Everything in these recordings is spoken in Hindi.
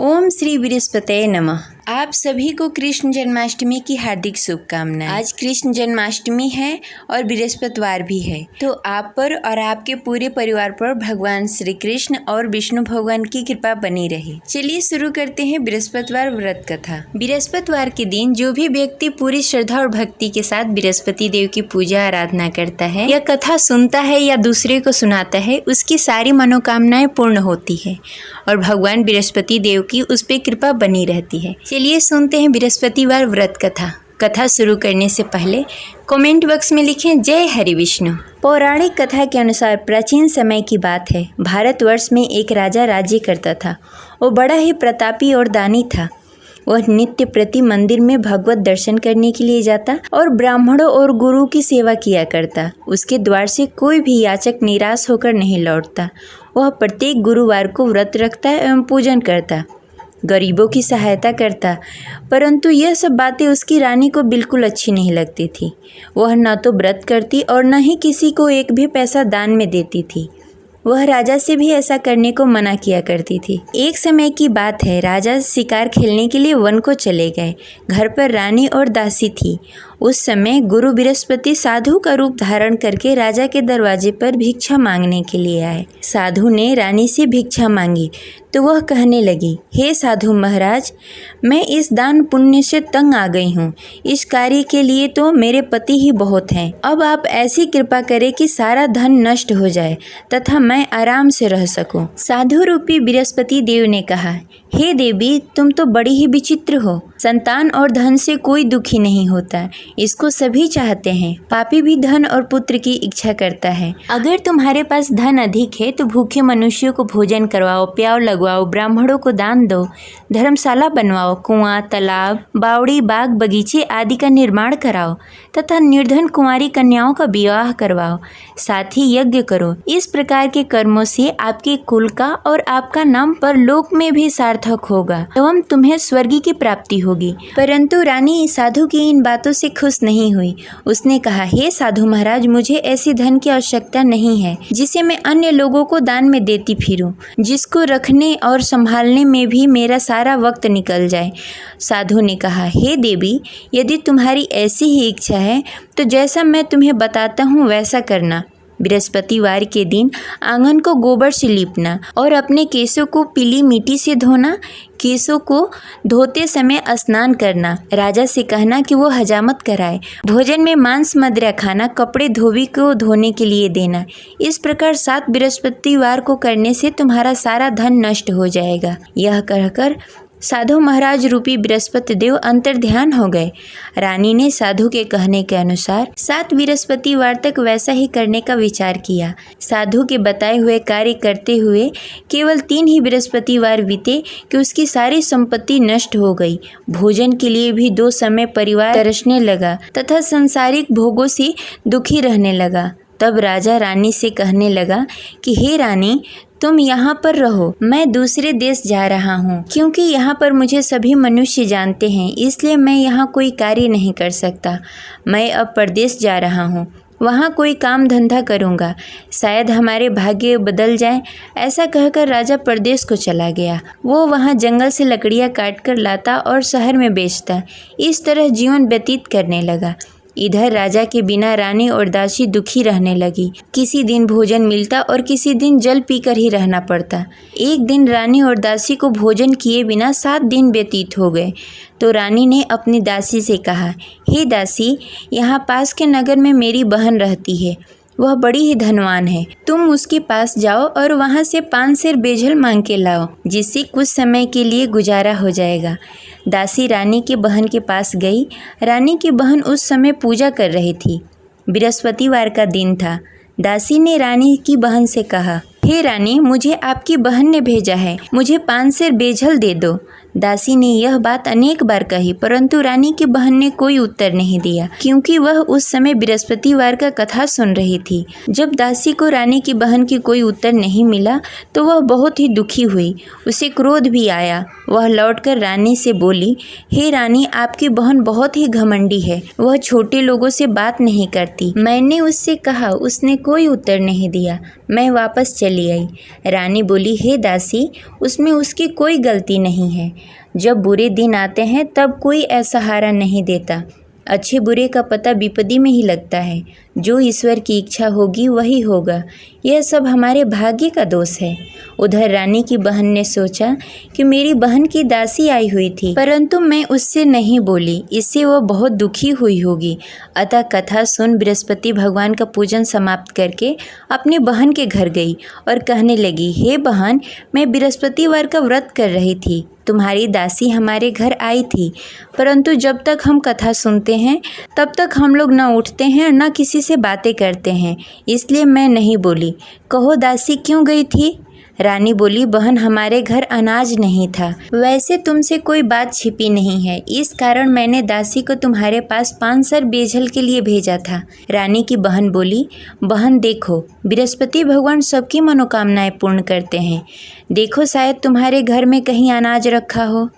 ओम श्री बृहस्पतये नमः। आप सभी को कृष्ण जन्माष्टमी की हार्दिक शुभकामनाएं। आज कृष्ण जन्माष्टमी है और बृहस्पतिवार भी है, तो आप पर और आपके पूरे परिवार पर भगवान श्री कृष्ण और विष्णु भगवान की कृपा बनी रहे। चलिए शुरू करते हैं बृहस्पतिवार व्रत कथा। बृहस्पतिवार के दिन जो भी व्यक्ति पूरी श्रद्धा और भक्ति के साथ बृहस्पति देव की पूजा आराधना करता है या कथा सुनता है या दूसरे को सुनाता है, उसकी सारी मनोकामनाएं पूर्ण होती है और भगवान बृहस्पति देव की उस पर कृपा बनी रहती है। चलिए सुनते हैं बृहस्पतिवार व्रत कथा। कथा शुरू करने से पहले कमेंट बॉक्स में लिखें जय हरि विष्णु। पौराणिक कथा के अनुसार प्राचीन समय की बात है। भारतवर्ष में एक राजा राज्य करता था। वो बड़ा ही प्रतापी और दानी था। वह नित्य प्रति मंदिर में भगवत दर्शन करने के लिए जाता और ब्राह्मणों और गुरु की सेवा किया करता। उसके द्वार से कोई भी याचक निराश होकर नहीं लौटता। वह प्रत्येक गुरुवार को व्रत रखता एवं पूजन करता, गरीबों की सहायता करता, परंतु यह सब बातें उसकी रानी को बिल्कुल अच्छी नहीं लगती थी। वह न तो व्रत करती और न ही किसी को एक भी पैसा दान में देती थी। वह राजा से भी ऐसा करने को मना किया करती थी। एक समय की बात है, राजा शिकार खेलने के लिए वन को चले गए। घर पर रानी और दासी थी। उस समय गुरु बृहस्पति साधु का रूप धारण करके राजा के दरवाजे पर भिक्षा मांगने के लिए आए। साधु ने रानी से भिक्षा मांगी तो वह कहने लगी, हे साधु महाराज, मैं इस दान पुण्य से तंग आ गई हूँ। इस कार्य के लिए तो मेरे पति ही बहुत हैं। अब आप ऐसी कृपा करें कि सारा धन नष्ट हो जाए तथा मैं आराम से रह सकूं। साधु रूपी बृहस्पति देव ने कहा, हे देवी, तुम तो बड़ी ही विचित्र हो। संतान और धन से कोई दुखी नहीं होता, इसको सभी चाहते हैं। पापी भी धन और पुत्र की इच्छा करता है। अगर तुम्हारे पास धन अधिक है तो भूखे मनुष्यों को भोजन करवाओ, प्याव लगवाओ, ब्राह्मणों को दान दो, धर्मशाला बनवाओ, कुआं, तालाब, बावड़ी, बाग, बगीचे आदि का निर्माण कराओ तथा निर्धन कुंवारी कन्याओं का विवाह करवाओ। साथ ही यज्ञ करो। इस प्रकार के कर्मों से आपके कुल का और आपका नाम परलोक में भी सार्थक होगा एवं तुम्हें स्वर्ग की प्राप्ति होगी। परंतु रानी साधु की इन बातों से खुश नहीं हुई। उसने कहा, हे साधु महाराज, मुझे ऐसी धन की आवश्यकता नहीं है जिसे मैं अन्य लोगों को दान में देती फिरूं, जिसको रखने और संभालने में भी मेरा सारा वक्त निकल जाए। साधु ने कहा, हे देवी, यदि तुम्हारी ऐसी ही इच्छा है तो जैसा मैं तुम्हें बताता हूँ वैसा करना। बृहस्पतिवार के दिन आंगन को गोबर से लीपना और अपने केशों को पीली मिट्टी से धोना। केशों को धोते समय स्नान करना। राजा से कहना कि वो हजामत कराए। भोजन में मांस मदिरा खाना, कपड़े धोबी को धोने के लिए देना। इस प्रकार 7 बृहस्पतिवार को करने से तुम्हारा सारा धन नष्ट हो जाएगा। यह कहकर साधु महाराज रूपी बृहस्पति देव अंतर्ध्यान हो गए। रानी ने साधु के कहने के अनुसार 7 बृहस्पतिवार तक वैसा ही करने का विचार किया। साधु के बताए हुए कार्य करते हुए केवल 3 ही बृहस्पतिवार बीते कि उसकी सारी संपत्ति नष्ट हो गई। भोजन के लिए भी 2 समय परिवार तरसने लगा तथा सांसारिक भोगों से दुखी रहने लगा। तब राजा रानी से कहने लगा कि हे रानी, तुम यहाँ पर रहो, मैं दूसरे देश जा रहा हूँ। क्योंकि यहाँ पर मुझे सभी मनुष्य जानते हैं, इसलिए मैं यहाँ कोई कार्य नहीं कर सकता। मैं अब परदेश जा रहा हूँ, वहाँ कोई काम धंधा करूँगा, शायद हमारे भाग्य बदल जाए। ऐसा कहकर राजा परदेश को चला गया। वो वहाँ जंगल से लकड़ियाँ काट कर लाता और शहर में बेचता। इस तरह जीवन व्यतीत करने लगा। इधर राजा के बिना रानी और दासी दुखी रहने लगी। किसी दिन भोजन मिलता और किसी दिन जल पीकर ही रहना पड़ता। एक दिन रानी और दासी को भोजन किए बिना 7 दिन व्यतीत हो गए। तो रानी ने अपनी दासी से कहा, हे दासी, यहाँ पास के नगर में मेरी बहन रहती है। वह बड़ी ही धनवान है। तुम उसके पास जाओ और वहाँ से 5 सेर बेजल मांग के लाओ, जिससे कुछ समय के लिए गुजारा हो जाएगा। दासी रानी की बहन के पास गई। रानी की बहन उस समय पूजा कर रही थी। बृहस्पतिवार का दिन था। दासी ने रानी की बहन से कहा, हे रानी, मुझे आपकी बहन ने भेजा है, मुझे 5 सेर बेजल दे दो। दासी ने यह बात अनेक बार कही, परंतु रानी की बहन ने कोई उत्तर नहीं दिया, क्योंकि वह उस समय बृहस्पतिवार का कथा सुन रही थी। जब दासी को रानी की बहन की कोई उत्तर नहीं मिला तो वह बहुत ही दुखी हुई। उसे क्रोध भी आया। वह लौटकर रानी से बोली, हे रानी, आपकी बहन बहुत ही घमंडी है। वह छोटे लोगों से बात नहीं करती। मैंने उससे कहा, उसने कोई उत्तर नहीं दिया। मैं वापस चली आई। रानी बोली, हे दासी, उसमें उसकी कोई गलती नहीं है। जब बुरे दिन आते हैं तब कोई असहारा नहीं देता। अच्छे बुरे का पता विपत्ति में ही लगता है। जो ईश्वर की इच्छा होगी वही होगा। यह सब हमारे भाग्य का दोष है। उधर रानी की बहन ने सोचा कि मेरी बहन की दासी आई हुई थी, परंतु मैं उससे नहीं बोली, इससे वह बहुत दुखी हुई होगी। अतः कथा सुन बृहस्पति भगवान का पूजन समाप्त करके अपनी बहन के घर गई और कहने लगी, हे बहन, मैं बृहस्पतिवार का व्रत कर रही थी। तुम्हारी दासी हमारे घर आई थी, परंतु जब तक हम कथा सुनते हैं तब तक हम लोग न उठते हैं न किसी से बातें करते हैं, इसलिए मैं नहीं बोली। कहो दासी क्यों गई थी? रानी बोली, बहन, हमारे घर अनाज नहीं था। वैसे तुमसे कोई बात छिपी नहीं है, इस कारण मैंने दासी को तुम्हारे पास 5 सर बेझल के लिए भेजा था। रानी की बहन बोली, बहन देखो, बृहस्पति भगवान सबकी मनोकामनाएं पूर्ण करते हैं। देखो, शायद तुम्हारे घर में कहीं अनाज रखा हो।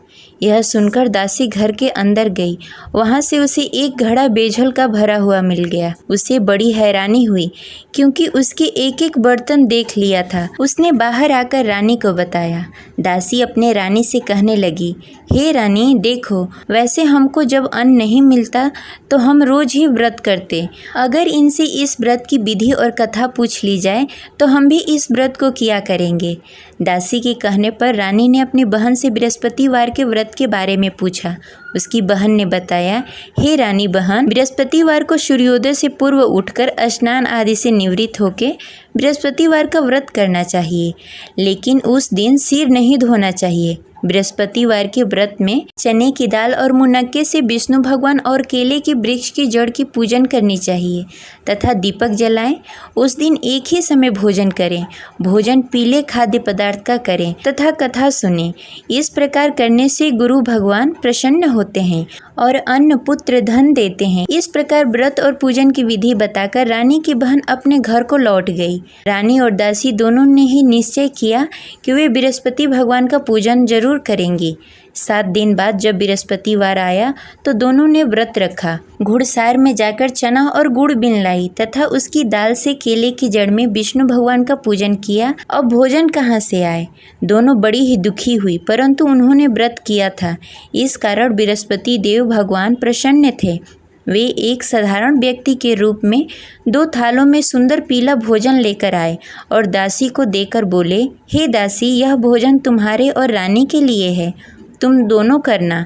यह सुनकर दासी घर के अंदर गई। वहाँ से उसे एक घड़ा बेझल का भरा हुआ मिल गया। उसे बड़ी हैरानी हुई क्योंकि उसके एक एक बर्तन देख लिया था। उसने बाहर आकर रानी को बताया। दासी अपने रानी से कहने लगी, हे रानी, देखो, वैसे हमको जब अन्न नहीं मिलता तो हम रोज ही व्रत करते। अगर इनसे इस व्रत की विधि और कथा पूछ ली जाए तो हम भी इस व्रत को किया करेंगे। दासी के कहने पर रानी ने अपनी बहन से बृहस्पतिवार के व्रत के बारे में पूछा। उसकी बहन ने बताया, हे रानी बहन, बृहस्पतिवार को सूर्योदय से पूर्व उठकर स्नान आदि से निवृत्त होकर बृहस्पतिवार का व्रत करना चाहिए, लेकिन उस दिन सिर नहीं धोना चाहिए। बृहस्पतिवार के व्रत में चने की दाल और मुनक्के से विष्णु भगवान और केले के वृक्ष की जड़ की पूजन करनी चाहिए तथा दीपक जलाएं। उस दिन एक ही समय भोजन करें। भोजन पीले खाद्य पदार्थ का करें तथा कथा सुनें। इस प्रकार करने से गुरु भगवान प्रसन्न होते हैं और अन्न पुत्र धन देते हैं। इस प्रकार व्रत और पूजन की विधि बताकर रानी की बहन अपने घर को लौट गई। रानी और दासी दोनों ने ही निश्चय किया कि वे बृहस्पति भगवान का पूजन जरूर करेंगी। 7 दिन बाद जब बृहस्पतिवार आया तो दोनों ने व्रत रखा। घुड़सार में जाकर चना और गुड़ बीन लाई तथा उसकी दाल से केले की जड़ में विष्णु भगवान का पूजन किया। अब भोजन कहाँ से आए? दोनों बड़ी ही दुखी हुई, परंतु उन्होंने व्रत किया था, इस कारण बृहस्पति देव भगवान प्रसन्न थे। वे एक साधारण व्यक्ति के रूप में 2 थालों में सुंदर पीला भोजन लेकर आए और दासी को देकर बोले, हे दासी, यह भोजन तुम्हारे और रानी के लिए है, तुम दोनों करना।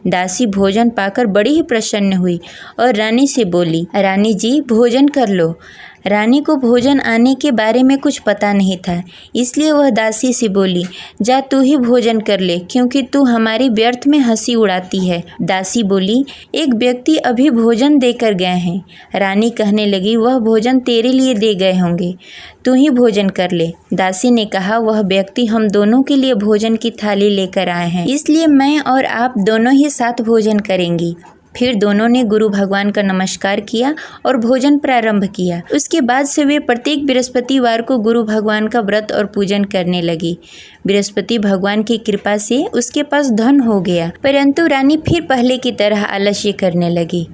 दासी भोजन पाकर बड़ी ही प्रसन्न हुई और रानी से बोली, रानी जी, भोजन कर लो। रानी को भोजन आने के बारे में कुछ पता नहीं था, इसलिए वह दासी से बोली, जा तू ही भोजन कर ले, क्योंकि तू हमारी व्यर्थ में हंसी उड़ाती है। दासी बोली, एक व्यक्ति अभी भोजन देकर गए हैं। रानी कहने लगी, वह भोजन तेरे लिए दे गए होंगे, तू ही भोजन कर ले। दासी ने कहा, वह व्यक्ति हम दोनों के लिए भोजन की थाली लेकर आए हैं, इसलिए मैं और आप दोनों ही साथ भोजन करेंगी। फिर दोनों ने गुरु भगवान का नमस्कार किया और भोजन प्रारंभ किया। उसके बाद से वे प्रत्येक बृहस्पतिवार को गुरु भगवान का व्रत और पूजन करने लगी। बृहस्पति भगवान की कृपा से उसके पास धन हो गया, परंतु रानी फिर पहले की तरह आलस्य करने लगी।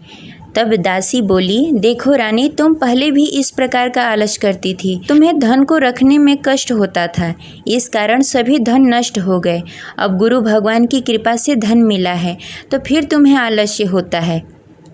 तब दासी बोली, देखो रानी, तुम पहले भी इस प्रकार का आलस करती थी। तुम्हें धन को रखने में कष्ट होता था, इस कारण सभी धन नष्ट हो गए। अब गुरु भगवान की कृपा से धन मिला है तो फिर तुम्हें आलस्य होता है।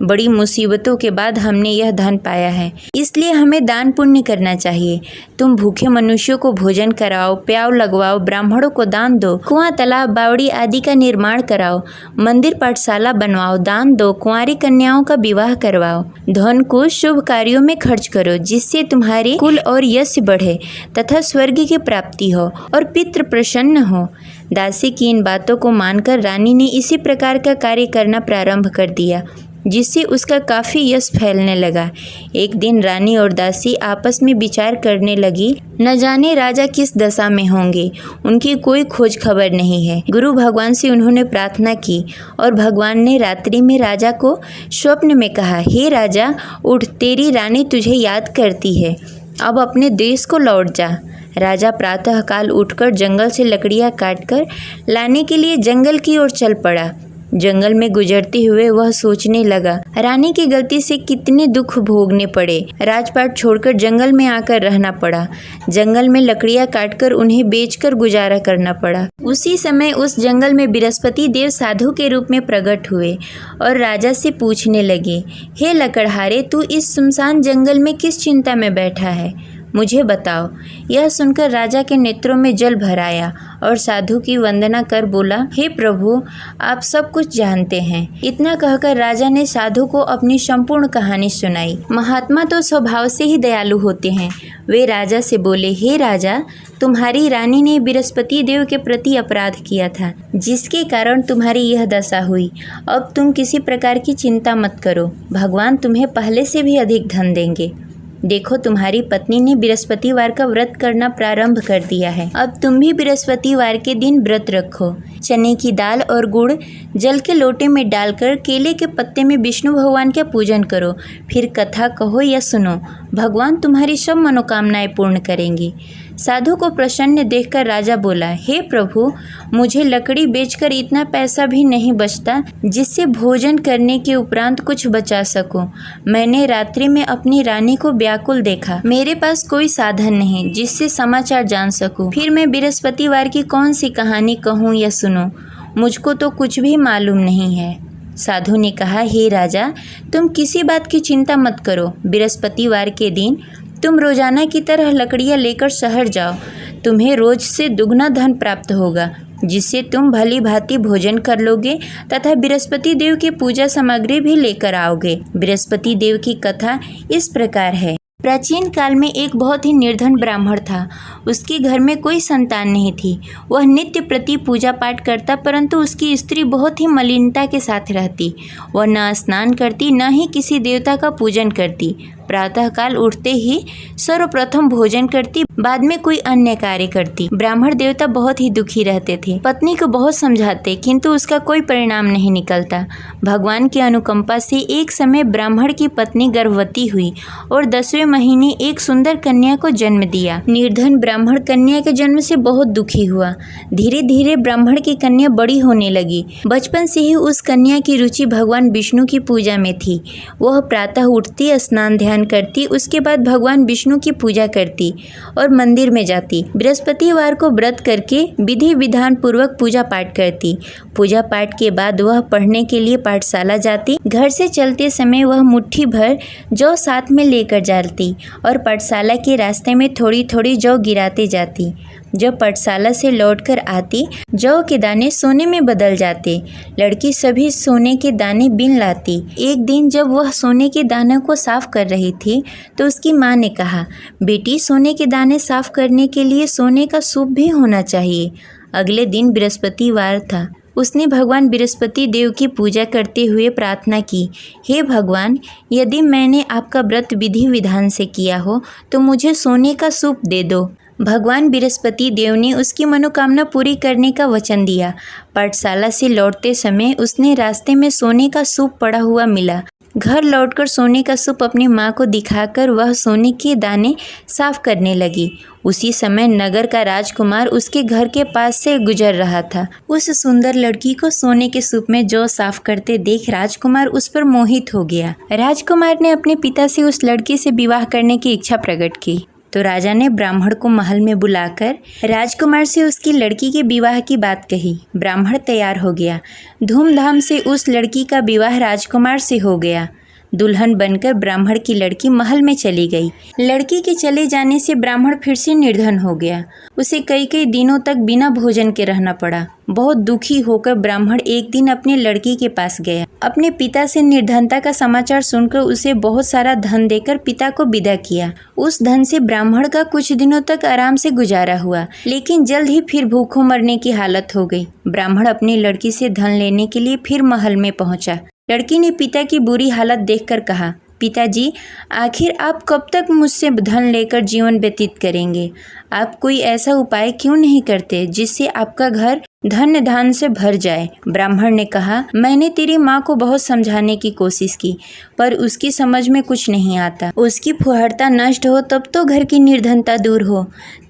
बड़ी मुसीबतों के बाद हमने यह धन पाया है, इसलिए हमें दान पुण्य करना चाहिए। तुम भूखे मनुष्यों को भोजन कराओ, प्याव लगवाओ, ब्राह्मणों को दान दो, कुआं, तालाब, बावड़ी आदि का निर्माण कराओ, मंदिर पाठशाला बनवाओ, दान दो, कुंवारी कन्याओं का विवाह करवाओ। धन को शुभ कार्यों में खर्च करो, जिससे तुम्हारे कुल और यश बढ़े तथा स्वर्ग की प्राप्ति हो और पितृ प्रसन्न हो। दासी की इन बातों को मानकर रानी ने इसी प्रकार का कार्य करना प्रारंभ कर दिया, जिससे उसका काफ़ी यश फैलने लगा। एक दिन रानी और दासी आपस में विचार करने लगी, न जाने राजा किस दशा में होंगे, उनकी कोई खोज खबर नहीं है। गुरु भगवान से उन्होंने प्रार्थना की और भगवान ने रात्रि में राजा को स्वप्न में कहा, हे राजा, उठ, तेरी रानी तुझे याद करती है, अब अपने देश को लौट जा। राजा प्रातःकाल उठकर जंगल से लकड़ियाँ काटकर लाने के लिए जंगल की ओर चल पड़ा। जंगल में गुजरते हुए वह सोचने लगा, रानी की गलती से कितने दुख भोगने पड़े। राजपाट छोड़कर जंगल में आकर रहना पड़ा। जंगल में लकड़ियां काटकर उन्हें बेचकर गुजारा करना पड़ा। उसी समय उस जंगल में बृहस्पति देव साधु के रूप में प्रकट हुए और राजा से पूछने लगे, हे लकड़हारे, तू इस सुनसान जंगल में किस चिंता में बैठा है, मुझे बताओ। यह सुनकर राजा के नेत्रों में जल भर आया और साधु की वंदना कर बोला, हे प्रभु, आप सब कुछ जानते हैं। इतना कहकर राजा ने साधु को अपनी संपूर्ण कहानी सुनाई। महात्मा तो स्वभाव से ही दयालु होते हैं। वे राजा से बोले, हे राजा, तुम्हारी रानी ने बृहस्पति देव के प्रति अपराध किया था, जिसके कारण तुम्हारी यह दशा हुई। अब तुम किसी प्रकार की चिंता मत करो, भगवान तुम्हें पहले से भी अधिक धन देंगे। देखो, तुम्हारी पत्नी ने बृहस्पतिवार का व्रत करना प्रारंभ कर दिया है। अब तुम भी बृहस्पतिवार के दिन व्रत रखो। चने की दाल और गुड़ जल के लोटे में डालकर केले के पत्ते में विष्णु भगवान का पूजन करो। फिर कथा कहो या सुनो, भगवान तुम्हारी सब मनोकामनाएं पूर्ण करेंगे। साधु को प्रसन्न देखकर राजा बोला, हे प्रभु, मुझे लकड़ी बेचकर इतना पैसा भी नहीं बचता जिससे भोजन करने के उपरांत कुछ बचा सकूं। मैंने रात्रि में अपनी रानी को व्याकुल देखा। मेरे पास कोई साधन नहीं जिससे समाचार जान सकूं। फिर मैं बृहस्पतिवार की कौन सी कहानी कहूँ या सुनूं? मुझको तो कुछ भी मालूम नहीं है। साधु ने कहा, हे राजा, तुम किसी बात की चिंता मत करो। बृहस्पतिवार के दिन तुम रोजाना की तरह लकड़ियाँ लेकर शहर जाओ। तुम्हें रोज से दुगना धन प्राप्त होगा, जिससे तुम भली भांति भोजन कर लोगे तथा बृहस्पति देव की पूजा सामग्री भी लेकर आओगे। बृहस्पति देव की कथा इस प्रकार है। प्राचीन काल में एक बहुत ही निर्धन ब्राह्मण था। उसके घर में कोई संतान नहीं थी। वह नित्य प्रति पूजा पाठ करता, परंतु उसकी स्त्री बहुत ही मलिनता के साथ रहती। वह न स्नान करती, न ही किसी देवता का पूजन करती। प्रातःकाल उठते ही सर्वप्रथम भोजन करती, बाद में कोई अन्य कार्य करती। ब्राह्मण देवता बहुत ही दुखी रहते थे। पत्नी को बहुत समझाते, किंतु उसका कोई परिणाम नहीं निकलता। भगवान की अनुकंपा से एक समय ब्राह्मण की पत्नी गर्भवती हुई और 10वें महीने एक सुंदर कन्या को जन्म दिया। निर्धन ब्राह्मण कन्या के जन्म से बहुत दुखी हुआ। धीरे धीरे ब्राह्मण की कन्या बड़ी होने लगी। बचपन से ही उस कन्या की रुचि भगवान विष्णु की पूजा में थी। वह प्रातः उठती, स्नान ध्यान करती, उसके बाद भगवान विष्णु की पूजा करती और मंदिर में जाती। बृहस्पतिवार को व्रत करके विधि विधान पूर्वक पूजा पाठ करती। पूजा पाठ के बाद वह पढ़ने के लिए पाठशाला जाती। घर से चलते समय वह मुट्ठी भर जौ साथ में लेकर जाती और पाठशाला के रास्ते में थोड़ी थोड़ी जौ गिराते जाती। जब पाठशाला से लौटकर आती, जौ के दाने सोने में बदल जाते। लड़की सभी सोने के दाने बीन लाती। एक दिन जब वह सोने के दानों को साफ कर रही थी, तो उसकी माँ ने कहा, बेटी, सोने के दाने साफ करने के लिए सोने का सूप भी होना चाहिए। अगले दिन बृहस्पतिवार था। उसने भगवान बृहस्पति देव की पूजा करते हुए प्रार्थना की, हे भगवान, यदि मैंने आपका व्रत विधि विधान से किया हो तो मुझे सोने का सूप दे दो। भगवान बृहस्पति देव ने उसकी मनोकामना पूरी करने का वचन दिया। पाठशाला से लौटते समय उसने रास्ते में सोने का सूप पड़ा हुआ मिला। घर लौटकर सोने का सूप अपनी माँ को दिखाकर वह सोने के दाने साफ करने लगी। उसी समय नगर का राजकुमार उसके घर के पास से गुजर रहा था। उस सुंदर लड़की को सोने के सूप में जौ साफ करते देख राजकुमार उस पर मोहित हो गया। राजकुमार ने अपने पिता से उस लड़की से विवाह करने की इच्छा प्रकट की। तो राजा ने ब्राह्मण को महल में बुलाकर राजकुमार से उसकी लड़की के विवाह की बात कही। ब्राह्मण तैयार हो गया। धूमधाम से उस लड़की का विवाह राजकुमार से हो गया। दुल्हन बनकर ब्राह्मण की लड़की महल में चली गई। लड़की के चले जाने से ब्राह्मण फिर से निर्धन हो गया। उसे कई कई दिनों तक बिना भोजन के रहना पड़ा। बहुत दुखी होकर ब्राह्मण एक दिन अपने लड़की के पास गया। अपने पिता से निर्धनता का समाचार सुनकर उसे बहुत सारा धन देकर पिता को विदा किया। उस धन से ब्राह्मण का कुछ दिनों तक आराम से गुजारा हुआ, लेकिन जल्द ही फिर भूखों मरने की हालत हो गई। ब्राह्मण अपनी लड़की से धन लेने के लिए फिर महल में पहुंचा। लड़की ने पिता की बुरी हालत देखकर कहा, पिताजी, आखिर आप कब तक मुझसे धन लेकर जीवन व्यतीत करेंगे? आप कोई ऐसा उपाय क्यों नहीं करते जिससे आपका घर धन धान से भर जाए? ब्राह्मण ने कहा, मैंने तेरी माँ को बहुत समझाने की कोशिश की, पर उसकी समझ में कुछ नहीं आता। उसकी फुहरता नष्ट हो तब तो घर की निर्धनता दूर हो।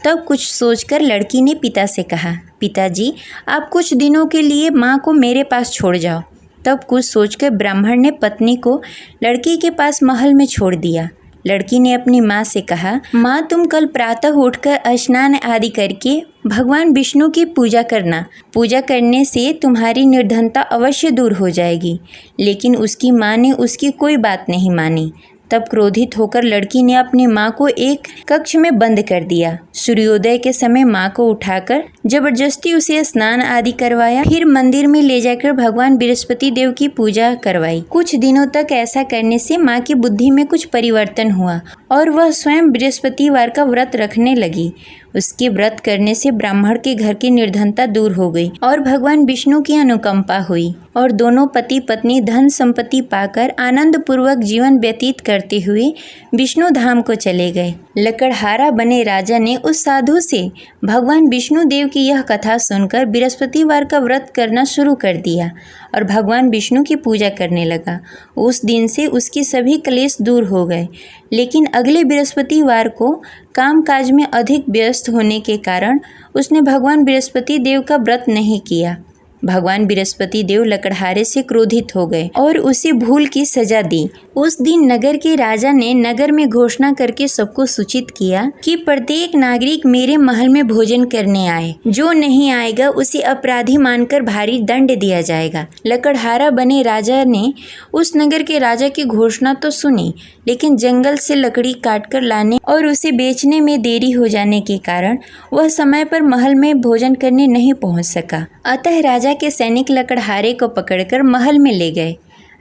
तब कुछ सोचकर लड़की ने पिता से कहा, पिताजी, आप कुछ दिनों के लिए माँ को मेरे पास छोड़ जाओ। तब कुछ सोचकर ब्राह्मण ने पत्नी को लड़की के पास महल में छोड़ दिया। लड़की ने अपनी माँ से कहा, माँ तुम कल प्रातः उठकर स्नान आदि करके भगवान विष्णु की पूजा करना। पूजा करने से तुम्हारी निर्धनता अवश्य दूर हो जाएगी। लेकिन उसकी माँ ने उसकी कोई बात नहीं मानी। तब क्रोधित होकर लड़की ने अपनी माँ को एक कक्ष में बंद कर दिया। सूर्योदय के समय माँ को उठाकर जबरदस्ती उसे स्नान आदि करवाया। फिर मंदिर में ले जाकर भगवान बृहस्पति देव की पूजा करवाई। कुछ दिनों तक ऐसा करने से माँ की बुद्धि में कुछ परिवर्तन हुआ और वह स्वयं बृहस्पतिवार का व्रत रखने लगी। उसके व्रत करने से ब्राह्मण के घर की निर्धनता दूर हो गई और भगवान विष्णु की अनुकंपा हुई और दोनों पति पत्नी धन संपत्ति पाकर आनंद पूर्वक जीवन व्यतीत करते हुए विष्णु धाम को चले गए। लकड़हारा बने राजा ने उस साधु से भगवान विष्णु देव की यह कथा सुनकर बृहस्पतिवार का व्रत करना शुरू कर दिया और भगवान विष्णु की पूजा करने लगा। उस दिन से उसके सभी क्लेश दूर हो गए। लेकिन अगले बृहस्पतिवार को कामकाज में अधिक व्यस्त होने के कारण उसने भगवान बृहस्पति देव का व्रत नहीं किया। भगवान बृहस्पति देव लकड़हारे से क्रोधित हो गए और उसे भूल की सजा दी। उस दिन नगर के राजा ने नगर में घोषणा करके सबको सूचित किया कि प्रत्येक नागरिक मेरे महल में भोजन करने आए। जो नहीं आएगा उसे अपराधी मानकर भारी दंड दिया जाएगा। लकड़हारा बने राजा ने उस नगर के राजा की घोषणा तो सुनी, लेकिन जंगल से लकड़ी काटकर लाने और उसे बेचने में देरी हो जाने के कारण वह समय पर महल में भोजन करने नहीं पहुंच सका। अतः राजा के सैनिक लकड़हारे को पकड़कर महल में ले गए।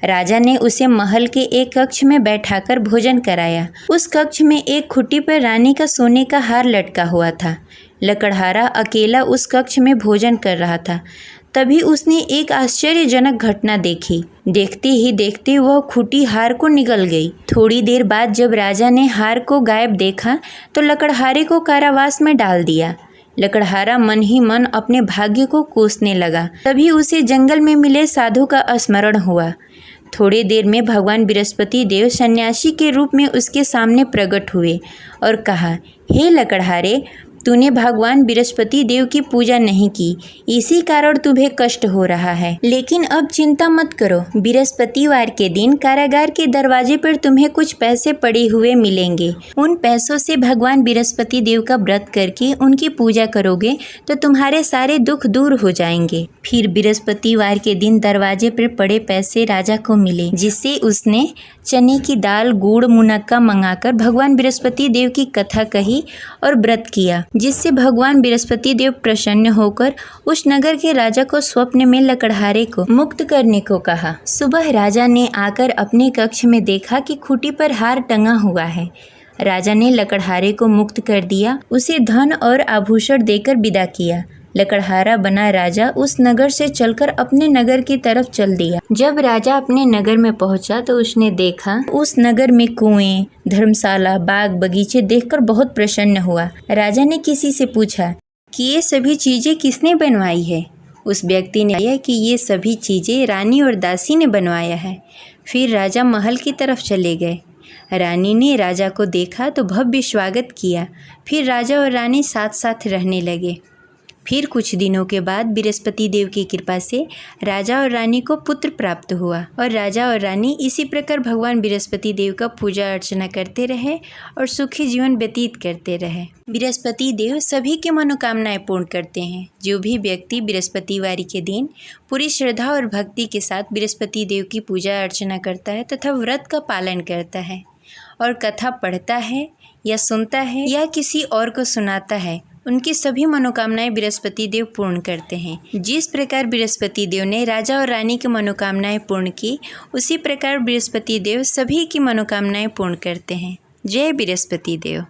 राजा ने उसे महल के एक कक्ष में बैठाकर भोजन कराया। उस कक्ष में एक खुट्टी पर रानी का सोने का हार लटका हुआ था। लकड़हारा अकेला उस कक्ष में भोजन कर रहा था। तभी उसने एक आश्चर्यजनक घटना देखी। देखते ही देखते वह खुटी हार को निगल गई। थोड़ी देर बाद जब राजा ने हार को गायब देखा तो लकड़हारे को कारावास में डाल दिया। लकड़हारा मन ही मन अपने भाग्य को कोसने लगा। तभी उसे जंगल में मिले साधु का स्मरण हुआ। थोड़ी देर में भगवान बृहस्पति देव सन्यासी के रूप में उसके सामने प्रकट हुए और कहा, हे लकड़हारे, तूने भगवान बृहस्पति देव की पूजा नहीं की, इसी कारण तुम्हें कष्ट हो रहा है। लेकिन अब चिंता मत करो, बृहस्पतिवार के दिन कारागार के दरवाजे पर तुम्हें कुछ पैसे पड़े हुए मिलेंगे। उन पैसों से भगवान बृहस्पति देव का व्रत करके उनकी पूजा करोगे तो तुम्हारे सारे दुख दूर हो जाएंगे। फिर बृहस्पतिवार के दिन दरवाजे पर पड़े पैसे राजा को मिले, जिससे उसने चने की दाल, गुड़, मुनक्का मंगाकर भगवान बृहस्पति देव की कथा कही और व्रत किया, जिससे भगवान बृहस्पति देव प्रसन्न होकर उस नगर के राजा को स्वप्न में लकड़हारे को मुक्त करने को कहा। सुबह राजा ने आकर अपने कक्ष में देखा कि खूंटी पर हार टंगा हुआ है। राजा ने लकड़हारे को मुक्त कर दिया, उसे धन और आभूषण देकर विदा किया। लकड़हारा बना राजा उस नगर से चलकर अपने नगर की तरफ चल दिया। जब राजा अपने नगर में पहुंचा तो उसने देखा उस नगर में कुएं, धर्मशाला, बाग बगीचे देखकर बहुत प्रसन्न हुआ। राजा ने किसी से पूछा कि ये सभी चीजें किसने बनवाई है। उस व्यक्ति ने कहा कि ये सभी चीजें रानी और दासी ने बनवाया है। फिर राजा महल की तरफ चले गए। रानी ने राजा को देखा तो भव्य स्वागत किया। फिर राजा और रानी साथ साथ रहने लगे। फिर कुछ दिनों के बाद बृहस्पति देव की कृपा से राजा और रानी को पुत्र प्राप्त हुआ और राजा और रानी इसी प्रकार भगवान बृहस्पति देव का पूजा अर्चना करते रहे और सुखी जीवन व्यतीत करते रहे। बृहस्पति देव सभी की मनोकामनाएं पूर्ण करते हैं। जो भी व्यक्ति बृहस्पतिवार के दिन पूरी श्रद्धा और भक्ति के साथ बृहस्पति देव की पूजा अर्चना करता है तथा व्रत का पालन करता है और कथा पढ़ता है या सुनता है या किसी और को सुनाता है, उनकी सभी मनोकामनाएं बृहस्पति देव पूर्ण करते हैं। जिस प्रकार बृहस्पति देव ने राजा और रानी की मनोकामनाएं पूर्ण की, उसी प्रकार बृहस्पति देव सभी की मनोकामनाएं पूर्ण करते हैं। जय बृहस्पति देव।